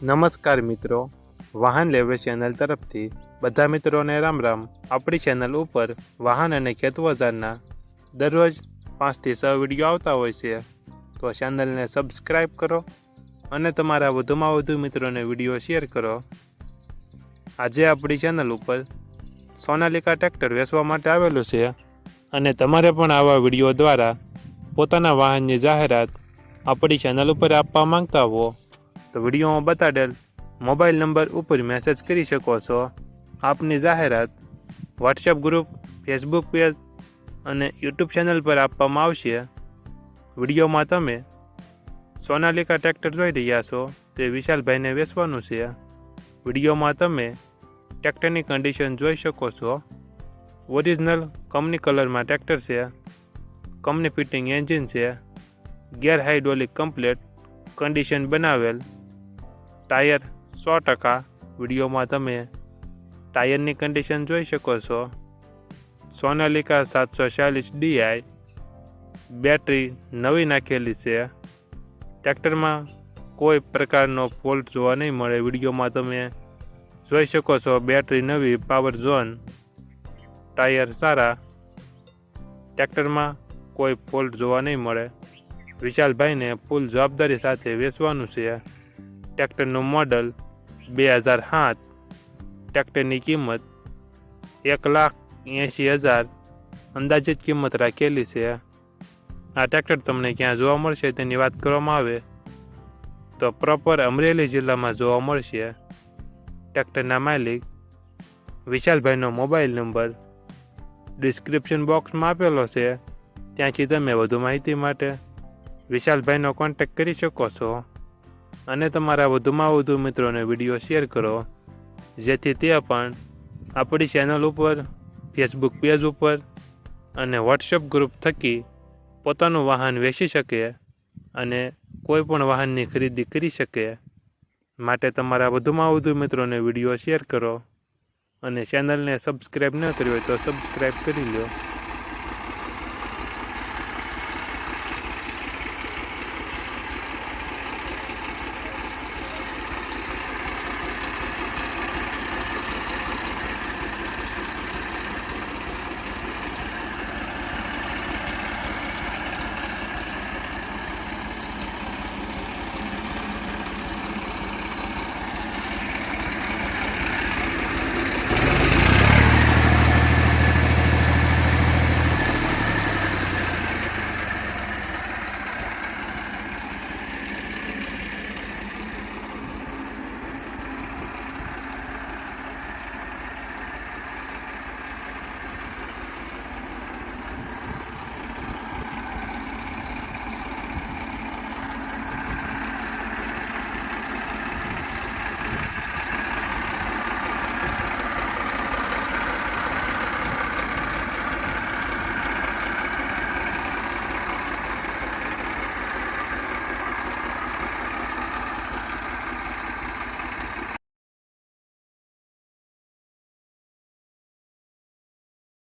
નમસ્કાર મિત્રો, વાહન લેવે ચેનલ તરફથી બધા મિત્રોને રામ રામ। આપણી ચેનલ ઉપર વાહન અને ખેત ઓજારના દરરોજ 5 થી 6 વિડીયો આવતા હોય છે, તો ચેનલને સબસ્ક્રાઈબ કરો અને તમારા વધુમાં વધુ મિત્રોને વિડીયો શેર કરો। આજે આપણી ચેનલ ઉપર સોનાલિકા ટ્રેક્ટર વેચવા માટે આવેલું છે અને તમારે પણ આવા વિડીયો દ્વારા પોતાના વાહનની જાહેરાત આપણી ચેનલ ઉપર આપવા માંગતા હો તો વિડીયોમાં બતાડેલ મોબાઈલ નંબર ઉપર મેસેજ કરી શકો છો। આપની જાહેરાત વોટ્સએપ ગ્રુપ, ફેસબુક પેજ અને યુટ્યુબ ચેનલ પર આપવામાં આવશે। વિડીયોમાં તમે સોનાલિકા ટ્રેક્ટર જોઈ રહ્યા છો તે વિશાલભાઈને વેચવાનું છે। વિડીયોમાં તમે ટ્રેક્ટરની કન્ડિશન જોઈ શકો છો। ઓરિજિનલ કંપની કલરમાં ટ્રેક્ટર છે, કંપની ફિટિંગ એન્જિન છે, ગેર હાઇડ્રોલિક કમ્પ્લેટ કન્ડિશન બનાવેલ, ટાયર 100%। વિડીયોમાં તમે ટાયરની કન્ડિશન જોઈ શકો છો। સોનાલિકા 740 DI બેટરી નવી નાખેલી છે। ટ્રેક્ટરમાં કોઈ પ્રકારનો ફોલ્ટ જોવા નહીં મળે। વિડીયોમાં તમે જોઈ શકો છો બેટરી નવી, પાવર ઝોન, ટાયર સારા, ટ્રેક્ટરમાં કોઈ ફોલ્ટ જોવા નહીં મળે। વિશાલભાઈને ફૂલ જવાબદારી સાથે વેચવાનું છે। ટ્રેક્ટરનું મોડલ 2007, ટ્રેક્ટરની કિંમત 1,80,000 અંદાજિત કિંમત રાખેલી છે। આ ટ્રેક્ટર તમને ક્યાં જોવા મળશે તેની વાત કરવામાં આવે તો પ્રોપર અમરેલી જિલ્લામાં જોવા મળશે। ટ્રેક્ટરના માલિક વિશાલભાઈનો મોબાઈલ નંબર ડિસ્ક્રિપ્શન બોક્સમાં આપેલો છે, ત્યાંથી તમે વધુ માહિતી માટે વિશાલભાઈનો કોન્ટેક્ટ કરી શકો છો અને તમારા વધુમાં વધુ મિત્રોને વિડીયો શેર કરો, જેથી તે પણ આપણી ચેનલ ઉપર, ફેસબુક પેજ ઉપર અને વોટ્સએપ ગ્રુપ થકી પોતાનું વાહન વેચી શકે અને કોઈ પણ વાહનની ખરીદી કરી શકે। માટે તમારા વધુમાં વધુ મિત્રોને વિડીયો શેર કરો અને ચેનલને સબસ્ક્રાઈબ ન કરી હોય તો સબસ્ક્રાઈબ કરી લો।